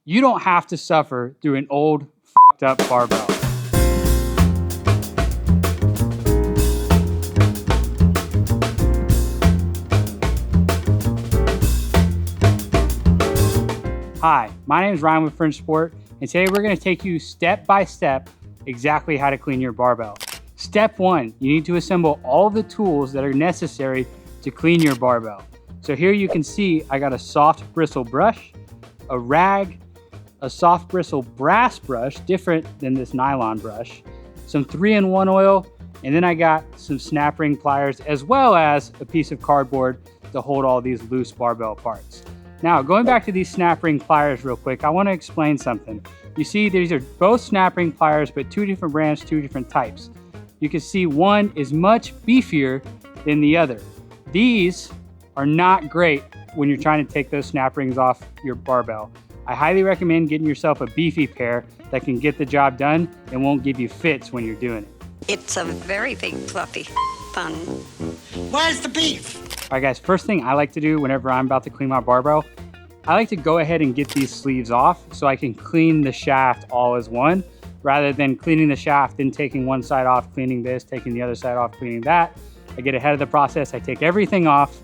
you don't have to suffer through an old, fucked up barbell. Hi, my name is Ryan with Fringe, and today we're going to take you step by step exactly how to clean your barbell. Step 1, you need to assemble all the tools that are necessary to clean your barbell. So here you can see I got a soft bristle brush, a rag, a soft bristle brass brush, different than this nylon brush, some 3-in-1 oil, and then I got some snap ring pliers as well as a piece of cardboard to hold all these loose barbell parts. Now, going back to these snap ring pliers real quick, I want to explain something. You see, these are both snap ring pliers, but 2 different brands, 2 different types. You can see one is much beefier than the other. These are not great when you're trying to take those snap rings off your barbell. I highly recommend getting yourself a beefy pair that can get the job done and won't give you fits when you're doing it. It's a very big fluffy bun. Where's the beef? All right, guys, first thing I like to do whenever I'm about to clean my barbell, I like to go ahead and get these sleeves off so I can clean the shaft all as one, rather than cleaning the shaft and taking one side off, cleaning this, taking the other side off, cleaning that. I get ahead of the process, I take everything off,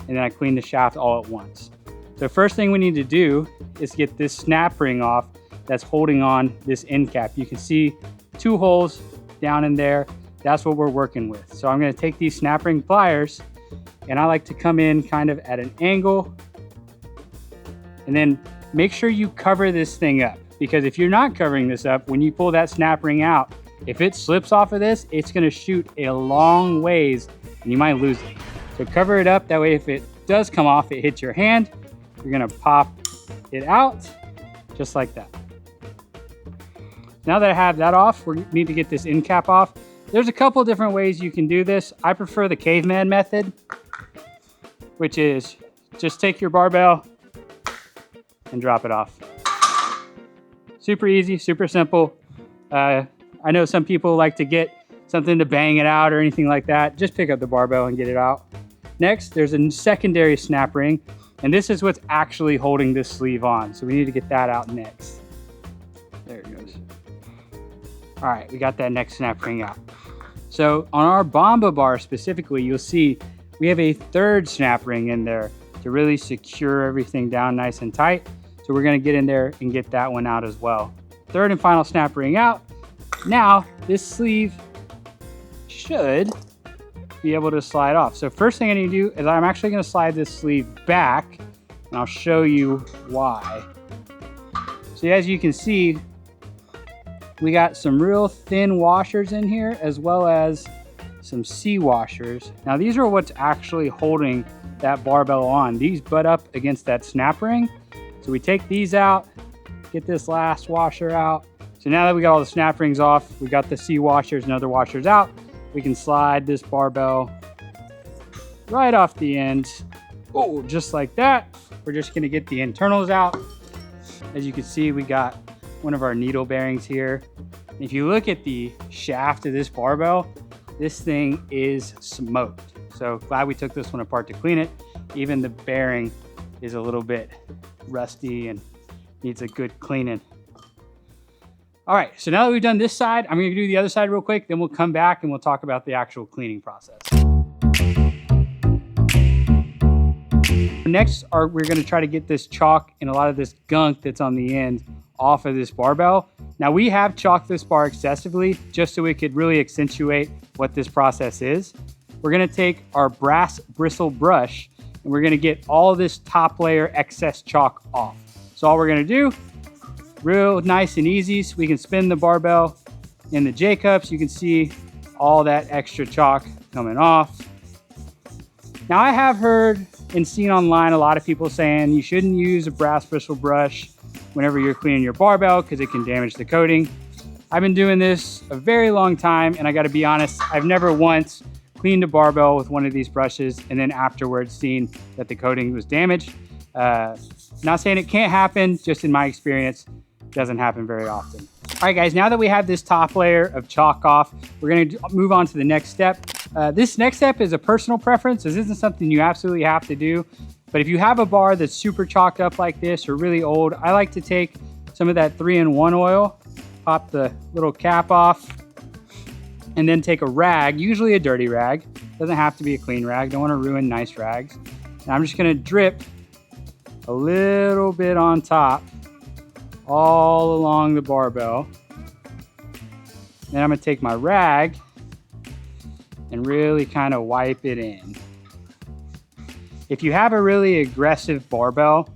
and then I clean the shaft all at once. So first thing we need to do is get this snap ring off that's holding on this end cap. You can see 2 holes down in there. That's what we're working with. So I'm gonna take these snap ring pliers, and I like to come in kind of at an angle, and then make sure you cover this thing up, because if you're not covering this up, when you pull that snap ring out, if it slips off of this, it's gonna shoot a long ways and you might lose it. So cover it up, that way if it does come off, it hits your hand, you're gonna pop it out just like that. Now that I have that off, we need to get this end cap off. There's a couple different ways you can do this. I prefer the caveman method, which is just take your barbell and drop it off. Super easy, super simple. I know some people like to get something to bang it out or anything like that. Just pick up the barbell and get it out. Next, there's a secondary snap ring, and this is what's actually holding this sleeve on. So we need to get that out next. There it goes. All right, we got that next snap ring out. So on our Bomba bar specifically, you'll see we have a 3rd snap ring in there to really secure everything down nice and tight. So we're gonna get in there and get that one out as well. 3rd and final snap ring out. Now, this sleeve should be able to slide off. So first thing I need to do is I'm actually gonna slide this sleeve back, and I'll show you why. So as you can see, we got some real thin washers in here, as well as some C washers. Now these are what's actually holding that barbell on. These butt up against that snap ring. So we take these out, get this last washer out. So now that we got all the snap rings off, we got the C washers and other washers out, we can slide this barbell right off the end. Oh, just like that. We're just gonna get the internals out. As you can see, we got one of our needle bearings here. If you look at the shaft of this barbell, this thing is smoked. So glad we took this one apart to clean it. Even the bearing is a little bit rusty and needs a good cleaning. All right, so now that we've done this side, I'm gonna do the other side real quick, then we'll come back and we'll talk about the actual cleaning process. Next, we're gonna try to get this chalk and a lot of this gunk that's on the end off of this barbell. Now we have chalked this bar excessively just so we could really accentuate what this process is. We're gonna take our brass bristle brush and we're gonna get all this top layer excess chalk off. So all we're gonna do, real nice and easy, so we can spin the barbell in the J-cups. You can see all that extra chalk coming off. Now I have heard and seen online a lot of people saying you shouldn't use a brass bristle brush whenever you're cleaning your barbell because it can damage the coating. I've been doing this a very long time, and I gotta be honest, I've never once cleaned a barbell with one of these brushes and then afterwards seen that the coating was damaged. Not saying it can't happen, just in my experience, it doesn't happen very often. All right guys, now that we have this top layer of chalk off, we're gonna move on to the next step. This next step is a personal preference. This isn't something you absolutely have to do, but if you have a bar that's super chalked up like this or really old, I like to take some of that 3-in-1 oil, pop the little cap off, and then take a rag, usually a dirty rag. Doesn't have to be a clean rag. Don't want to ruin nice rags. And I'm just going to drip a little bit on top all along the barbell. Then I'm going to take my rag and really kind of wipe it in. If you have a really aggressive barbell,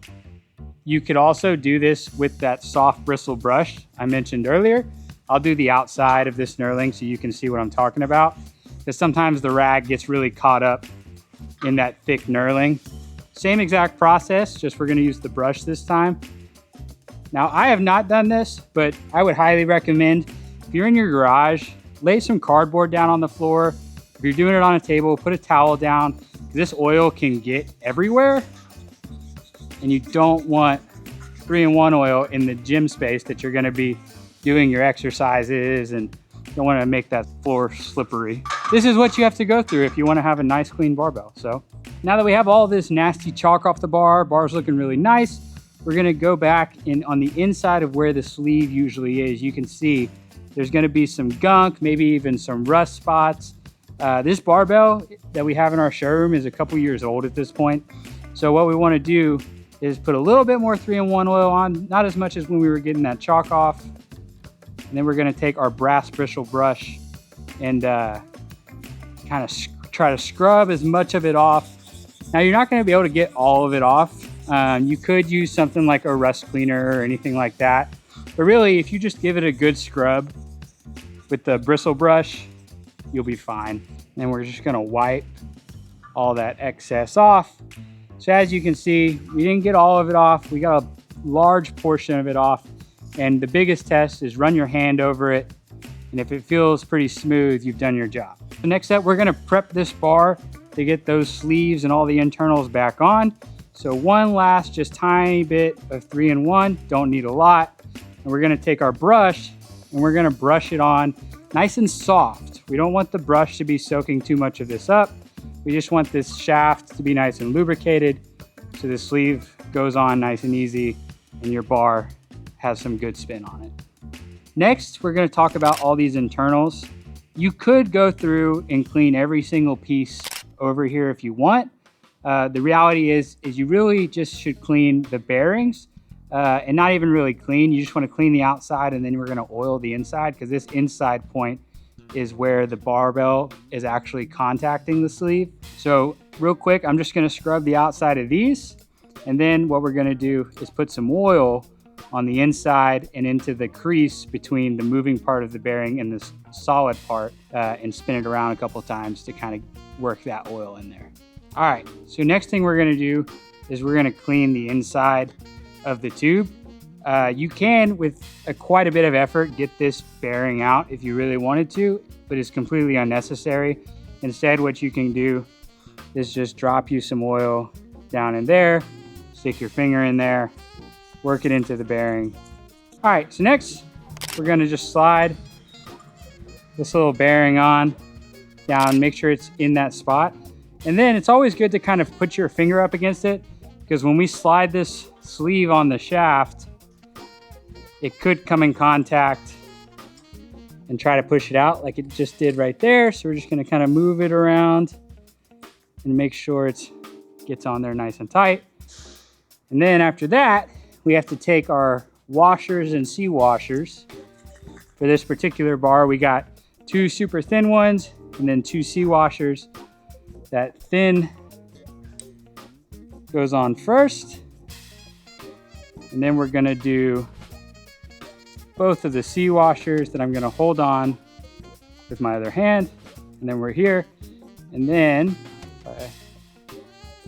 you could also do this with that soft bristle brush I mentioned earlier. I'll do the outside of this knurling so you can see what I'm talking about, because sometimes the rag gets really caught up in that thick knurling. Same exact process, just we're going to use the brush this time. Now, I have not done this, but I would highly recommend, if you're in your garage, lay some cardboard down on the floor. If you're doing it on a table, put a towel down. This oil can get everywhere, and you don't want 3-in-1 oil in the gym space that you're going to be doing your exercises, and don't want to make that floor slippery. This is what you have to go through if you want to have a nice clean barbell. So now that we have all this nasty chalk off the bar's looking really nice, we're going to go back in on the inside of where the sleeve usually is. You can see there's going to be some gunk, maybe even some rust spots. This barbell that we have in our showroom is a couple years old at this point. So what we want to do is put a little bit more 3-in-1 oil on, not as much as when we were getting that chalk off. And then we're going to take our brass bristle brush and kind of try to scrub as much of it off. Now, you're not going to be able to get all of it off. You could use something like a rust cleaner or anything like that. But really, if you just give it a good scrub with the bristle brush, you'll be fine. And we're just going to wipe all that excess off. So as you can see, we didn't get all of it off. We got a large portion of it off. And the biggest test is run your hand over it. And if it feels pretty smooth, you've done your job. The next step, we're gonna prep this bar to get those sleeves and all the internals back on. So one last, just tiny bit of 3-in-1, don't need a lot. And we're gonna take our brush and we're gonna brush it on nice and soft. We don't want the brush to be soaking too much of this up. We just want this shaft to be nice and lubricated so the sleeve goes on nice and easy and your bar has some good spin on it. Next, we're going to talk about all these internals. You could go through and clean every single piece over here if you want. The reality is you really just should clean the bearings and not even really clean. You just want to clean the outside, and then we're going to oil the inside, because this inside point is where the barbell is actually contacting the sleeve. So real quick, I'm just going to scrub the outside of these. And then what we're going to do is put some oil on the inside and into the crease between the moving part of the bearing and this solid part, and spin it around a couple times to kind of work that oil in there. All right, so next thing we're gonna do is we're gonna clean the inside of the tube. You can, with quite a bit of effort, get this bearing out if you really wanted to, but it's completely unnecessary. Instead, what you can do is just drop you some oil down in there, stick your finger in there, work it into the bearing. All right, so next we're gonna just slide this little bearing on down, make sure it's in that spot. And then it's always good to kind of put your finger up against it, because when we slide this sleeve on the shaft, it could come in contact and try to push it out like it just did right there. So we're just gonna kind of move it around and make sure it gets on there nice and tight. And then after that, we have to take our washers and C-washers. For this particular bar, we got 2 super thin ones and then 2 C-washers. That thin goes on first. And then we're gonna do both of the C-washers that I'm gonna hold on with my other hand. And then we're here. And then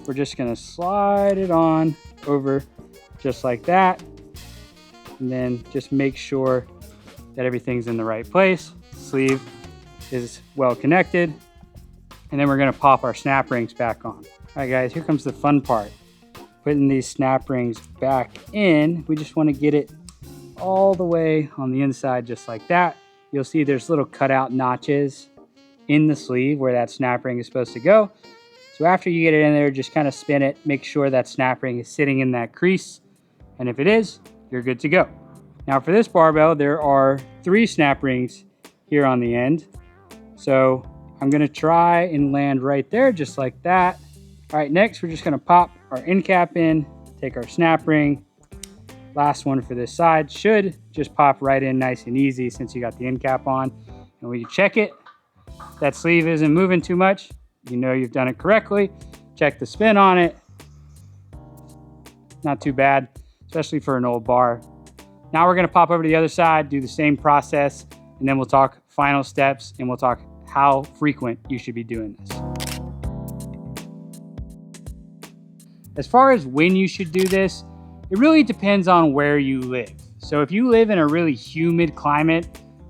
we're just gonna slide it on over just like that. And then just make sure that everything's in the right place. Sleeve is well connected. And then we're gonna pop our snap rings back on. All right guys, here comes the fun part. Putting these snap rings back in, we just wanna get it all the way on the inside just like that. You'll see there's little cutout notches in the sleeve where that snap ring is supposed to go. So after you get it in there, just kind of spin it, make sure that snap ring is sitting in that crease. And if it is, you're good to go. Now for this barbell, there are 3 snap rings here on the end. So I'm gonna try and land right there, just like that. All right, next we're just gonna pop our end cap in, take our snap ring. Last one for this side should just pop right in nice and easy since you got the end cap on. And when you check it, that sleeve isn't moving too much, you know you've done it correctly. Check the spin on it. Not too bad, especially for an old bar. Now we're gonna pop over to the other side, do the same process, and then we'll talk final steps and we'll talk how frequent you should be doing this. As far as when you should do this, it really depends on where you live. So if you live in a really humid climate,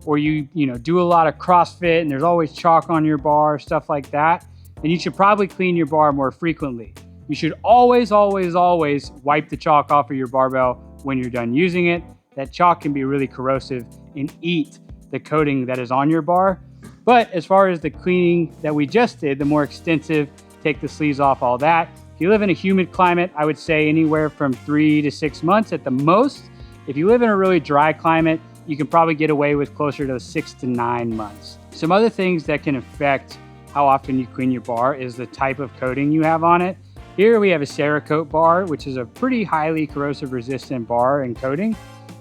or you do a lot of CrossFit and there's always chalk on your bar, stuff like that, then you should probably clean your bar more frequently. You should always, always, always wipe the chalk off of your barbell when you're done using it. That chalk can be really corrosive and eat the coating that is on your bar. But as far as the cleaning that we just did, the more extensive, take the sleeves off, all that. If you live in a humid climate, I would say anywhere from 3 to 6 months at the most. If you live in a really dry climate, you can probably get away with closer to 6 to 9 months. Some other things that can affect how often you clean your bar is the type of coating you have on it. Here we have a Cerakote bar, which is a pretty highly corrosive resistant bar and coating.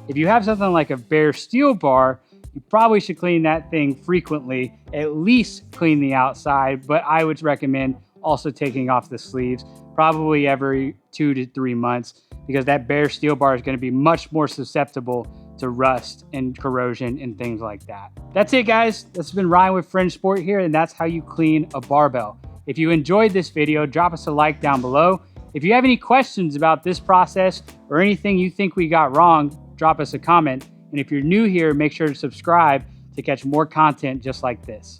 If you have something like a bare steel bar, you probably should clean that thing frequently, at least clean the outside, but I would recommend also taking off the sleeves probably every 2 to 3 months, because that bare steel bar is going to be much more susceptible to rust and corrosion and things like that. That's it, guys. This has been Ryan with Fringe Sport here, and that's how you clean a barbell. If you enjoyed this video, drop us a like down below. If you have any questions about this process or anything you think we got wrong, drop us a comment. And if you're new here, make sure to subscribe to catch more content just like this.